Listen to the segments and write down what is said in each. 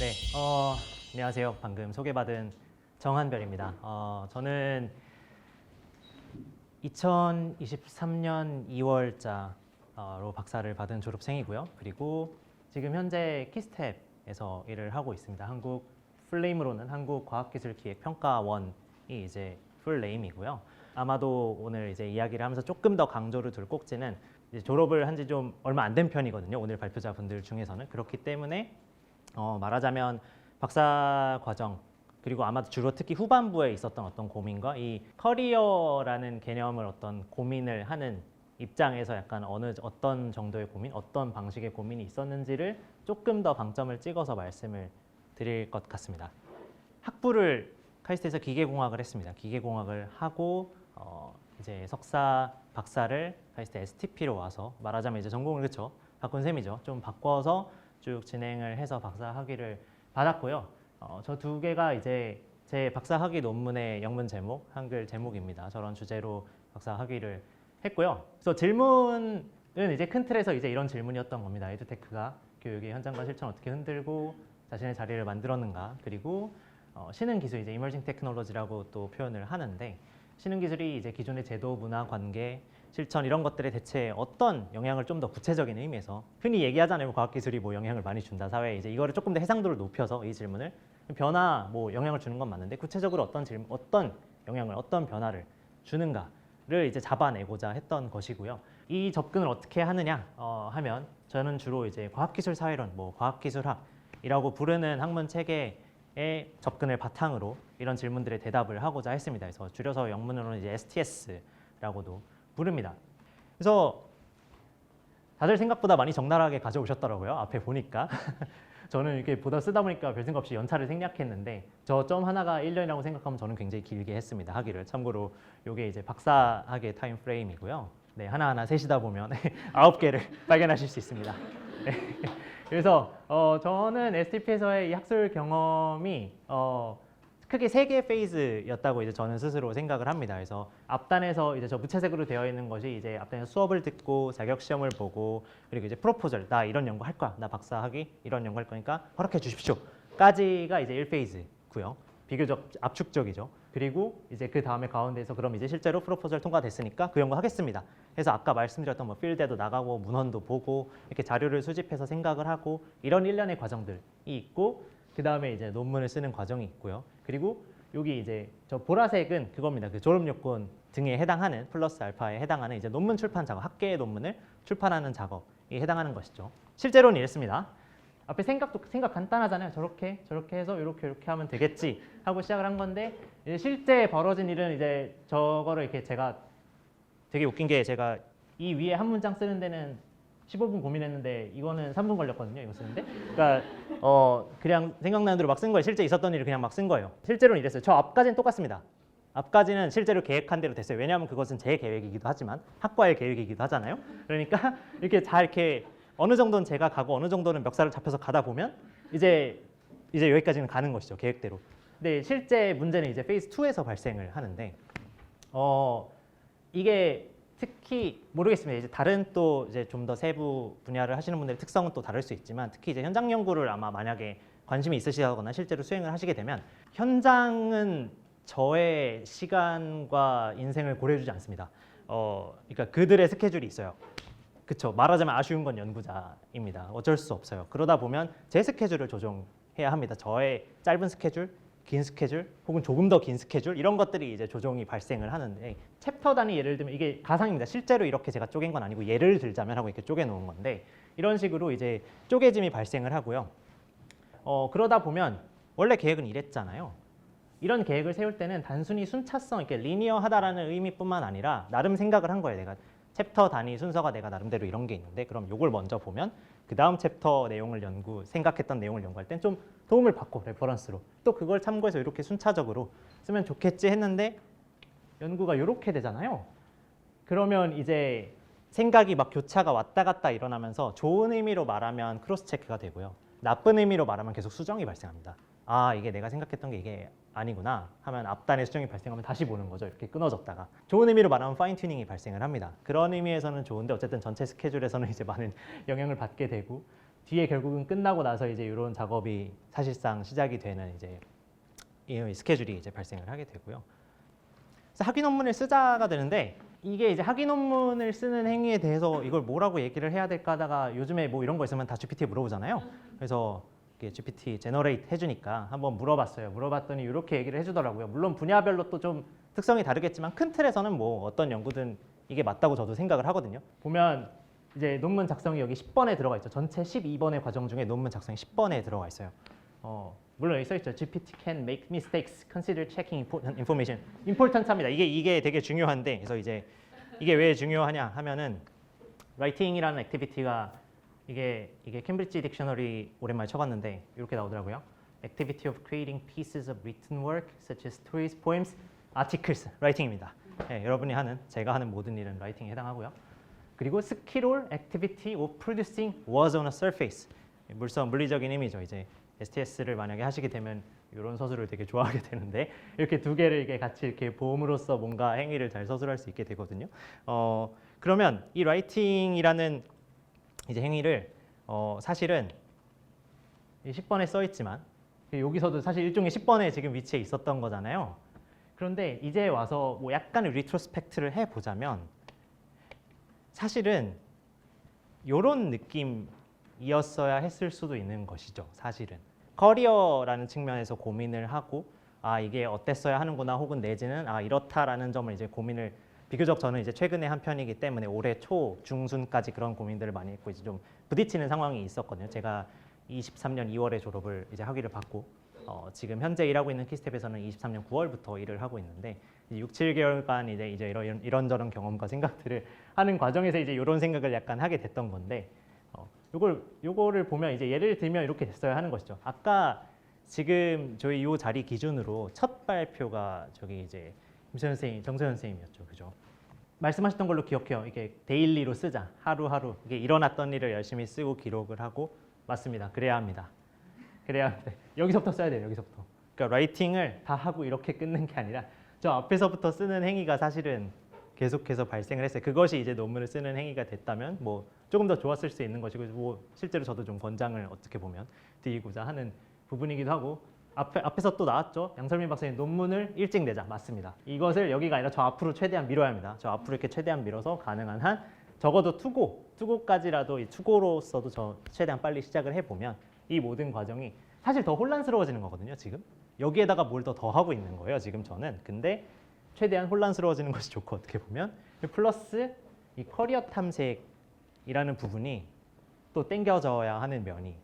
네, 안녕하세요. 방금 소개받은 정한별입니다. 저는 2023년 2월자로 박사를 받은 졸업생이고요. 그리고 지금 현재 키스텝에서 일을 하고 있습니다. 한국 풀네임으로는 한국과학기술기획평가원이 이제 풀네임이고요. 아마도 오늘 이제 이야기를 하면서 조금 더 강조를 둘 꼭지는 이제 졸업을 한 지 좀 얼마 안 된 편이거든요. 오늘 발표자분들 중에서는. 그렇기 때문에 말하자면 박사 과정 그리고 아마 주로 특히 후반부에 있었던 어떤 고민과 이 커리어라는 개념을 어떤 고민을 하는 입장에서 약간 어떤 정도의 고민, 어떤 방식의 고민이 있었는지를 조금 더 방점을 찍어서 말씀을 드릴 것 같습니다. 학부를 카이스트에서 기계공학을 했습니다. 기계공학을 하고 이제 석사, 박사를 카이스트 STP로 와서 말하자면 이제 전공을 그쵸 바꾼 셈이죠. 좀 바꿔서 쭉 진행을 해서 박사 학위를 받았고요. 저 두 개가 이제 제 박사 학위 논문의 영문 제목, 한글 제목입니다. 저런 주제로 박사 학위를 했고요. 그래서 질문은 이제 큰 틀에서 이제 이런 질문이었던 겁니다. 에듀테크가 교육의 현장과 실천 어떻게 흔들고 자신의 자리를 만들었는가, 그리고 신흥 기술, 이제 이머징 테크놀로지라고 또 표현을 하는데, 신흥 기술이 이제 기존의 제도, 문화, 관계, 실천 이런 것들에 대체 어떤 영향을 좀 더 구체적인 의미에서, 흔히 얘기하잖아요. 과학기술이 뭐 영향을 많이 준다 사회에. 이제 이거를 조금 더 해상도를 높여서 이 질문을 변화, 뭐 영향을 주는 건 맞는데 구체적으로 어떤 영향을, 어떤 변화를 주는가를 이제 잡아내고자 했던 것이고요. 이 접근을 어떻게 하느냐 하면 저는 주로 이제 과학기술 사회론, 뭐 과학기술학이라고 부르는 학문 체계의 접근을 바탕으로 이런 질문들에 대답을 하고자 했습니다. 그래서 줄여서 영문으로는 이제 STS라고도 부릅니다. 그래서 다들 생각보다 많이 적나라하게 가져오셨더라고요. 앞에 보니까. 저는 이렇게 보다 쓰다 보니까 별 생각 없이 연차를 생략했는데, 저 점 하나가 1년이라고 생각하면 저는 굉장히 길게 했습니다. 학위를. 참고로 이게 이제 박사학의 타임 프레임이고요. 네, 하나하나 세시다 보면 9개를 발견하실 수 있습니다. 네. 그래서 저는 STP에서의 이 학술 경험이 크게 3개의 페이즈였다고 이제 저는 스스로 생각을 합니다. 그래서 앞단에서 이제 저 무채색으로 되어 있는 것이 이제 앞단에서 수업을 듣고 자격 시험을 보고, 그리고 이제 프로포절, 나 이런 연구 할 거야, 나 박사학위 이런 연구 할 거니까 허락해 주십시오까지가 이제 1페이즈고요. 비교적 압축적이죠. 그리고 이제 그 다음에 가운데에서 그럼 이제 실제로 프로포절 통과됐으니까 그 연구 하겠습니다. 그래서 아까 말씀드렸던 뭐 필드에도 나가고 문헌도 보고 이렇게 자료를 수집해서 생각을 하고 이런 일련의 과정들이 있고, 그 다음에 이제 논문을 쓰는 과정이 있고요. 그리고 여기 이제 저 보라색은 그겁니다. 그 졸업 요건 등에 해당하는 플러스 알파에 해당하는 이제 논문 출판 작업, 학계의 논문을 출판하는 작업이 해당하는 것이죠. 실제로는 이랬습니다. 앞에 생각 간단하잖아요. 저렇게 해서 이렇게 하면 되겠지 하고 시작을 한 건데, 이제 실제 벌어진 일은 이제 저거를 이렇게 제가 되게 웃긴 게, 제가 이 위에 한 문장 쓰는 데는 15분 고민했는데 이거는 3분 걸렸거든요. 이거 쓰는데. 그러니까 그냥 생각나는 대로 막 쓴 거예요. 실제 있었던 일을 그냥 막 쓴 거예요. 실제로는 이랬어요. 저 앞까지는 똑같습니다. 앞까지는 실제로 계획한 대로 됐어요. 왜냐하면 그것은 제 계획이기도 하지만 학과의 계획이기도 하잖아요. 그러니까 이렇게 잘 이렇게 어느 정도는 제가 가고 어느 정도는 멱살을 잡혀서 가다 보면 이제 여기까지는 가는 것이죠. 계획대로. 근데 실제 문제는 이제 페이즈 2에서 발생을 하는데, 이게 특히 모르겠습니다. 이제 다른 또 이제 좀 더 세부 분야를 하시는 분들의 특성은 또 다를 수 있지만, 특히 이제 현장 연구를 아마 만약에 관심이 있으시거나 실제로 수행을 하시게 되면, 현장은 저의 시간과 인생을 고려해주지 않습니다. 그러니까 그들의 스케줄이 있어요. 그쵸? 말하자면 아쉬운 건 연구자입니다. 어쩔 수 없어요. 그러다 보면 제 스케줄을 조정해야 합니다. 저의 짧은 스케줄, 긴 스케줄, 혹은 조금 더 긴 스케줄, 이런 것들이 이제 조정이 발생을 하는데, 챕터 단위 예를 들면 이게 가상입니다. 실제로 이렇게 제가 쪼갠 건 아니고 예를 들자면 하고 이렇게 쪼개 놓은 건데, 이런 식으로 이제 쪼개짐이 발생을 하고요. 그러다 보면 원래 계획은 이랬잖아요. 이런 계획을 세울 때는 단순히 순차성, 이렇게 리니어하다라는 의미뿐만 아니라 나름 생각을 한 거예요. 내가 챕터 단위 순서가 내가 나름대로 이런 게 있는데, 그럼 요걸 먼저 보면 그 다음 챕터 내용을 생각했던 내용을 연구할 땐 좀 도움을 받고 레퍼런스로 또 그걸 참고해서 이렇게 순차적으로 쓰면 좋겠지 했는데, 연구가 이렇게 되잖아요. 그러면 이제 생각이 막 교차가 왔다 갔다 일어나면서 좋은 의미로 말하면 크로스 체크가 되고요. 나쁜 의미로 말하면 계속 수정이 발생합니다. 아, 이게 내가 생각했던 게 이게 아니구나 하면 앞단에 수정이 발생하면 다시 보는 거죠. 이렇게 끊어졌다가. 좋은 의미로 말하면 파인 튜닝이 발생을 합니다. 그런 의미에서는 좋은데, 어쨌든 전체 스케줄에서는 이제 많은 영향을 받게 되고, 뒤에 결국은 끝나고 나서 이제 이런 작업이 사실상 시작이 되는 이제 이 스케줄이 이제 발생을 하게 되고요. 그래서 학위 논문을 쓰자가 되는데 이게 이제 학위 논문을 쓰는 행위에 대해서 이걸 뭐라고 얘기를 해야 될까 하다가 요즘에 뭐 이런 거 있으면 다 GPT에 물어보잖아요. 그래서 이게 GPT 제너레이트 해주니까 한번 물어봤어요. 물어봤더니 이렇게 얘기를 해주더라고요. 물론 분야별로 또 좀 특성이 다르겠지만 큰 틀에서는 뭐 어떤 연구든 이게 맞다고 저도 생각을 하거든요. 보면 이제 논문 작성이 여기 10번에 들어가 있죠. 전체 12번의 과정 중에 논문 작성이 10번에 들어가 있어요. 물론 여기 써 있죠. GPT can make mistakes. Consider checking important information. important합니다. 이게 되게 중요한데, 그래서 이제 이게 왜 중요하냐 하면은 writing이라는 액티비티가 이게 캠브리지 딕셔너리 오랜만에 쳐봤는데 이렇게 나오더라고요. Activity of creating pieces of written work such as stories, poems, articles. writing입니다. 네, 여러분이 하는 제가 하는 모든 일은 writing에 해당하고요. 그리고 skill or activity of producing words on a surface. 물리적인 의미죠. 이제 STS를 만약에 하시게 되면 이런 서술을 되게 좋아하게 되는데 이렇게 두 개를 이게 같이 이렇게 보험으로써 뭔가 행위를 잘 서술할 수 있게 되거든요. 그러면 이 라이팅이라는 이제 행위를 사실은 10번에 써 있지만 여기서도 사실 일종의 10번에 지금 위치해 있었던 거잖아요. 그런데 이제 와서 뭐 약간 리트로스펙트를 해보자면 사실은 이런 느낌이었어야 했을 수도 있는 것이죠. 사실은 커리어라는 측면에서 고민을 하고 이게 어땠어야 하는구나 혹은 내지는 이렇다라는 점을 이제 고민을 비교적 저는 이제 최근에 한 편이기 때문에 올해 초 중순까지 그런 고민들을 많이 했고 이제 좀 부딪히는 상황이 있었거든요. 제가 23년 2월에 졸업을 이제 학위를 받고 지금 현재 일하고 있는 키스텝에서는 23년 9월부터 일을 하고 있는데 6, 7개월간 이제 이런저런 경험과 생각들을 하는 과정에서 이제 이런 생각을 약간 하게 됐던 건데 요거를 보면 이제 예를 들면 이렇게 됐어야 하는 것이죠. 아까 지금 저희 이 자리 기준으로 첫 발표가 저기 이제 김소연 선생님, 정소연 선생님이었죠, 그죠? 말씀하셨던 걸로 기억해요. 이게 데일리로 쓰자, 하루하루 이게 일어났던 일을 열심히 쓰고 기록을 하고 맞습니다. 그래야 합니다. 그래야 합니다. 여기서부터 써야 돼요. 여기서부터. 그러니까 라이팅을 다 하고 이렇게 끊는 게 아니라 저 앞에서부터 쓰는 행위가 사실은 계속해서 발생을 했어요. 그것이 이제 논문을 쓰는 행위가 됐다면 뭐 조금 더 좋았을 수 있는 것이고 뭐 실제로 저도 좀 권장을 어떻게 보면 드리고자 하는 부분이기도 하고 앞에서 또 나왔죠. 양설민 박사님 논문을 일찍 내자. 맞습니다. 이것을 여기가 아니라 저 앞으로 최대한 밀어야 합니다. 저 앞으로 이렇게 최대한 밀어서 가능한 한 적어도 투고까지라도 이 투고로서도 저 최대한 빨리 시작을 해보면 이 모든 과정이 사실 더 혼란스러워지는 거거든요. 지금 여기에다가 뭘 더 하고 있는 거예요. 지금 저는 근데 최대한 혼란스러워지는 것이 좋고 어떻게 보면 플러스 이 커리어 탐색이라는 부분이 또 땡겨져야 하는 면이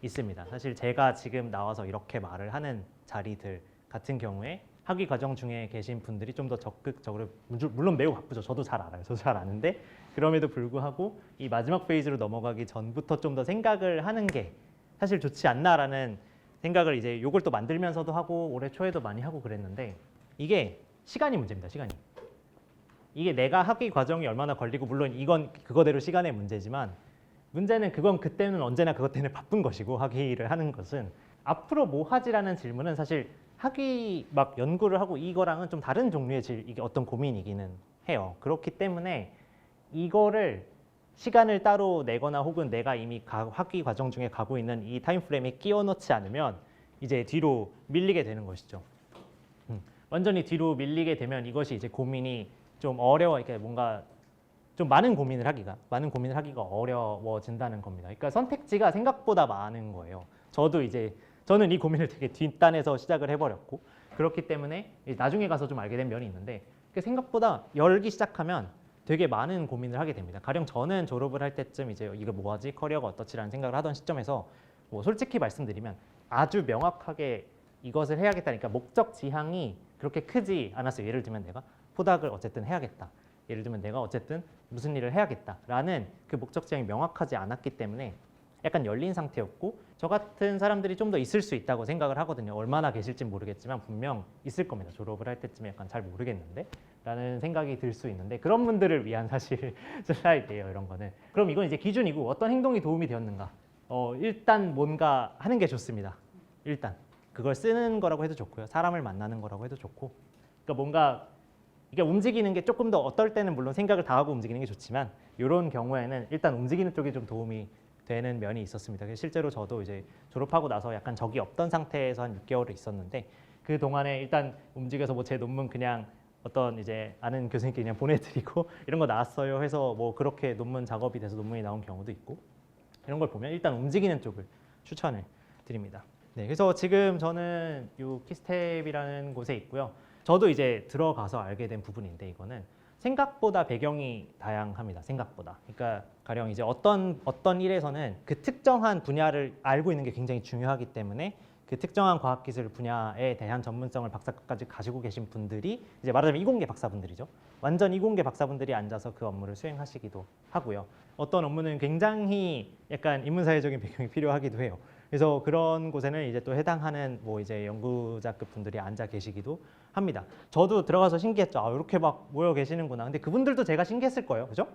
있습니다. 사실 제가 지금 나와서 이렇게 말을 하는 자리들 같은 경우에 학위 과정 중에 계신 분들이 좀 더 적극적으로 물론 매우 바쁘죠. 저도 잘 알아요. 저도 잘 아는데 그럼에도 불구하고 이 마지막 페이지로 넘어가기 전부터 좀 더 생각을 하는 게 사실 좋지 않나라는 생각을 이제 요걸 또 만들면서도 하고 올해 초에도 많이 하고 그랬는데 이게 시간이 문제입니다. 시간이. 이게 내가 학위 과정이 얼마나 걸리고 물론 이건 그거대로 시간의 문제지만 문제는 그건 그때는 언제나 그것 때문에 바쁜 것이고 학위를 하는 것은 앞으로 뭐 하지라는 질문은 사실 학위 막 연구를 하고 이거랑은 좀 다른 종류의 이게 어떤 고민이기는 해요. 그렇기 때문에 이거를 시간을 따로 내거나 혹은 내가 이미 학위 과정 중에 가고 있는 이 타임프레임에 끼워 넣지 않으면 이제 뒤로 밀리게 되는 것이죠. 완전히 뒤로 밀리게 되면 이것이 이제 고민이 좀 어려워. 이렇게 뭔가 좀 많은 고민을 하기가 어려워진다는 겁니다. 그러니까 선택지가 생각보다 많은 거예요. 저는 이 고민을 되게 뒷단에서 시작을 해버렸고 그렇기 때문에 나중에 가서 좀 알게 된 면이 있는데 생각보다 열기 시작하면 되게 많은 고민을 하게 됩니다. 가령 저는 졸업을 할 때쯤 이제 이거 뭐하지? 커리어가 어떻지라는 생각을 하던 시점에서 뭐 솔직히 말씀드리면 아주 명확하게 이것을 해야겠다니까 목적 지향이 그렇게 크지 않았어요. 예를 들면 내가 포닥을 어쨌든 해야겠다. 예를 들면 내가 어쨌든 무슨 일을 해야겠다라는 그 목적 지향이 명확하지 않았기 때문에 약간 열린 상태였고 저 같은 사람들이 좀 더 있을 수 있다고 생각을 하거든요. 얼마나 계실지 모르겠지만 분명 있을 겁니다. 졸업을 할 때쯤에 약간 잘 모르겠는데 라는 생각이 들 수 있는데 그런 분들을 위한 사실 슬라이드예요. 이런 거는. 그럼 이건 이제 기준이고 어떤 행동이 도움이 되었는가. 일단 뭔가 하는 게 좋습니다. 일단 그걸 쓰는 거라고 해도 좋고요. 사람을 만나는 거라고 해도 좋고 그러니까 뭔가 이게 움직이는 게 조금 더 어떨 때는 물론 생각을 다 하고 움직이는 게 좋지만 이런 경우에는 일단 움직이는 쪽이 좀 도움이 되는 면이 있었습니다. 그래서 실제로 저도 이제 졸업하고 나서 약간 적이 없던 상태에서 한 6개월을 있었는데 그 동안에 일단 움직여서 뭐 제 논문 그냥 어떤 이제 아는 교수님께 그냥 보내드리고 이런 거 나왔어요 해서 뭐 그렇게 논문 작업이 돼서 논문이 나온 경우도 있고 이런 걸 보면 일단 움직이는 쪽을 추천을 드립니다. 네, 그래서 지금 저는 이 키스텝이라는 곳에 있고요. 저도 이제 들어가서 알게 된 부분인데 이거는 생각보다 배경이 다양합니다. 생각보다. 그러니까 가령 이제 어떤 일에서는 그 특정한 분야를 알고 있는 게 굉장히 중요하기 때문에 그 특정한 과학기술 분야에 대한 전문성을 박사까지 가지고 계신 분들이 이제 말하자면 이공계 박사분들이죠. 완전 이공계 박사분들이 앉아서 그 업무를 수행하시기도 하고요. 어떤 업무는 굉장히 약간 인문사회적인 배경이 필요하기도 해요. 그래서 그런 곳에는 이제 또 해당하는 뭐 이제 연구자급 분들이 앉아 계시기도 합니다. 저도 들어가서 신기했죠. 아, 이렇게 막 모여 계시는구나. 근데 그분들도 제가 신기했을 거예요. 그죠?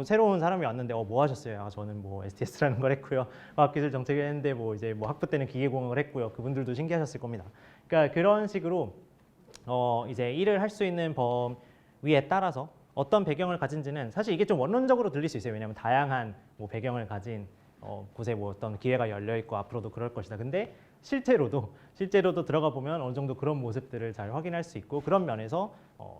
새로운 사람이 왔는데 뭐 하셨어요? 아, 저는 뭐 STS라는 걸 했고요. 과학기술 정책을 했는데 뭐 이제 뭐 학부 때는 기계공학을 했고요. 그분들도 신기하셨을 겁니다. 그러니까 그런 식으로 이제 일을 할 수 있는 범위에 따라서 어떤 배경을 가진지는 사실 이게 좀 원론적으로 들릴 수 있어요. 왜냐하면 다양한 뭐 배경을 가진 곳에 뭐 어떤 기회가 열려 있고 앞으로도 그럴 것이다. 근데 실제로도 들어가 보면 어느 정도 그런 모습들을 잘 확인할 수 있고 그런 면에서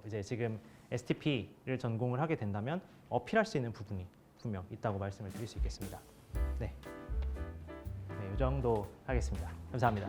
이제 지금 STP를 전공을 하게 된다면 어필할 수 있는 부분이 분명 있다고 말씀을 드릴 수 있겠습니다. 네, 이 정도 하겠습니다. 감사합니다.